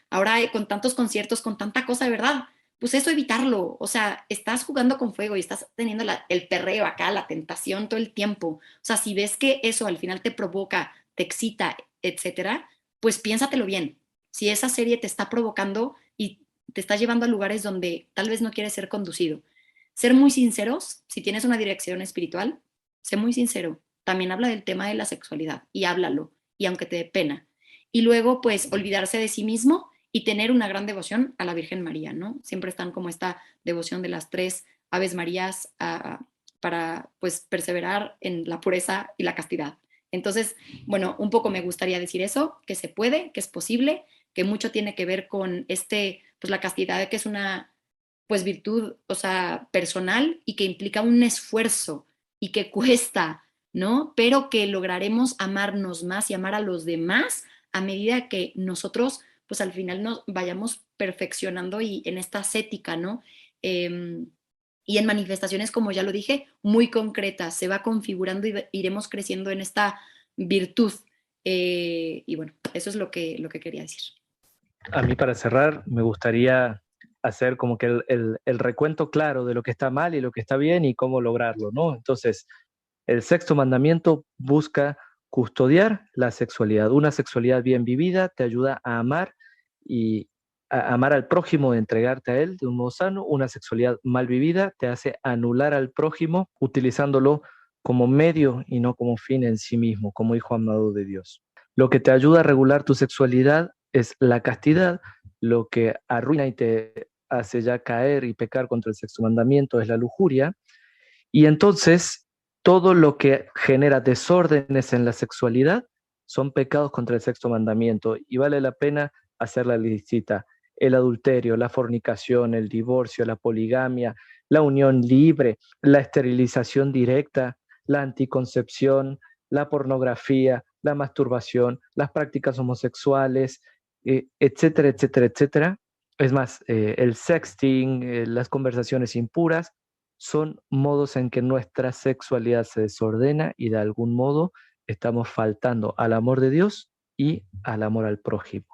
ahora con tantos conciertos, con tanta cosa de verdad, pues eso evitarlo, o sea, estás jugando con fuego y estás teniendo el perreo acá, la tentación todo el tiempo, o sea, si ves que eso al final te provoca, te excita, etcétera, pues piénsatelo bien, si esa serie te está provocando y te está llevando a lugares donde tal vez no quieres ser conducido. Ser muy sinceros, si tienes una dirección espiritual, sé muy sincero, también habla del tema de la sexualidad y háblalo, y aunque te dé pena. Y luego, pues, olvidarse de sí mismo y tener una gran devoción a la Virgen María, ¿no? Siempre están como esta devoción de las 3 Aves Marías para, pues, perseverar en la pureza y la castidad. Entonces, bueno, un poco me gustaría decir eso, que se puede, que es posible, que mucho tiene que ver con pues la castidad, que es una, pues, virtud, o sea, personal y que implica un esfuerzo y que cuesta, ¿no? Pero que lograremos amarnos más y amar a los demás a medida que nosotros, pues al final nos vayamos perfeccionando y en esta ascética, ¿no? Y en manifestaciones, como ya lo dije, muy concretas, se va configurando y iremos creciendo en esta virtud. Y bueno, eso es lo que quería decir. A mí, para cerrar, me gustaría hacer como que el recuento claro de lo que está mal y lo que está bien y cómo lograrlo, ¿no? Entonces, el sexto mandamiento busca custodiar la sexualidad. Una sexualidad bien vivida te ayuda a amar y a amar al prójimo, de entregarte a él de un modo sano. Una sexualidad mal vivida te hace anular al prójimo utilizándolo como medio y no como fin en sí mismo, como hijo amado de Dios. Lo que te ayuda a regular tu sexualidad es la castidad. Lo que arruina y te hace ya caer y pecar contra el sexto mandamiento es la lujuria. Y entonces todo lo que genera desórdenes en la sexualidad son pecados contra el sexto mandamiento, y vale la pena hacer la listita: el adulterio, la fornicación, el divorcio, la poligamia, la unión libre, la esterilización directa, la anticoncepción, la pornografía, la masturbación, las prácticas homosexuales, etcétera, etcétera, etcétera. Es más, el sexting, las conversaciones impuras, son modos en que nuestra sexualidad se desordena y de algún modo estamos faltando al amor de Dios y al amor al prójimo.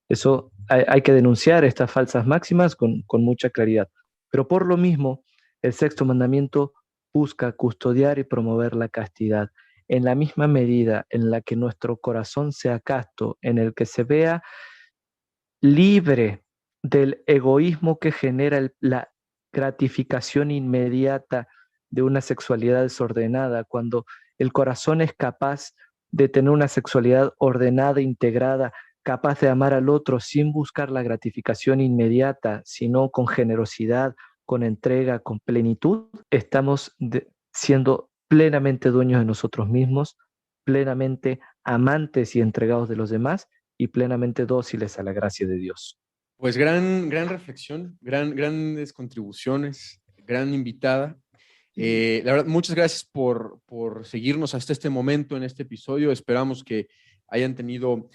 Eso hay que denunciar estas falsas máximas con mucha claridad. Pero por lo mismo, el sexto mandamiento busca custodiar y promover la castidad. En la misma medida en la que nuestro corazón sea casto, en el que se vea libre del egoísmo que genera la gratificación inmediata de una sexualidad desordenada, cuando el corazón es capaz de tener una sexualidad ordenada, integrada, capaz de amar al otro sin buscar la gratificación inmediata, sino con generosidad, con entrega, con plenitud, estamos siendo plenamente dueños de nosotros mismos, plenamente amantes y entregados de los demás y plenamente dóciles a la gracia de Dios. Pues gran reflexión, grandes contribuciones, gran invitada. La verdad, muchas gracias por seguirnos hasta este momento en este episodio. Esperamos que hayan tenido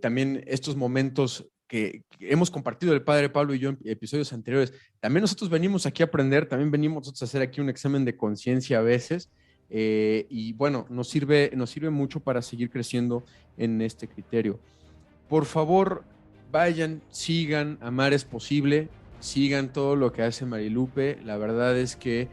también estos momentos que hemos compartido el Padre Pablo y yo en episodios anteriores. También nosotros venimos aquí a aprender, también venimos nosotros a hacer aquí un examen de conciencia a veces. Y bueno, nos sirve mucho para seguir creciendo en este criterio. Por favor, vayan, sigan Amar es Posible, sigan todo lo que hace Marilupe. La verdad es que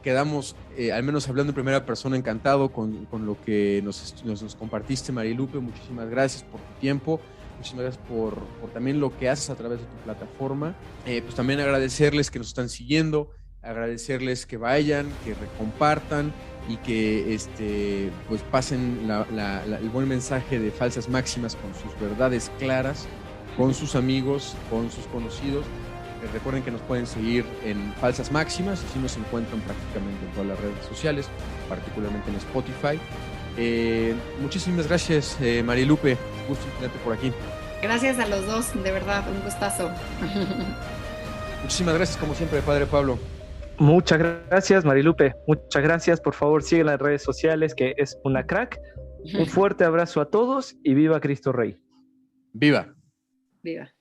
quedamos, al menos hablando en primera persona, encantado con lo que nos compartiste, Marilupe. Muchísimas gracias por tu tiempo, muchísimas gracias por también lo que haces a través de tu plataforma. Pues también agradecerles que nos están siguiendo, agradecerles que vayan, que recompartan y que pues pasen el buen mensaje de falsas máximas con sus verdades claras, con sus amigos, con sus conocidos. Recuerden que nos pueden seguir en Falsas Máximas, así nos encuentran prácticamente en todas las redes sociales, particularmente en Spotify. Muchísimas gracias, Marilupe, gusto tenerte por aquí. Gracias a los dos, de verdad, un gustazo. Muchísimas gracias, como siempre, Padre Pablo. Muchas gracias, Marilupe. Muchas gracias. Por favor, sigan las redes sociales, que es una crack. Un fuerte abrazo a todos y viva Cristo Rey. Viva. Viva.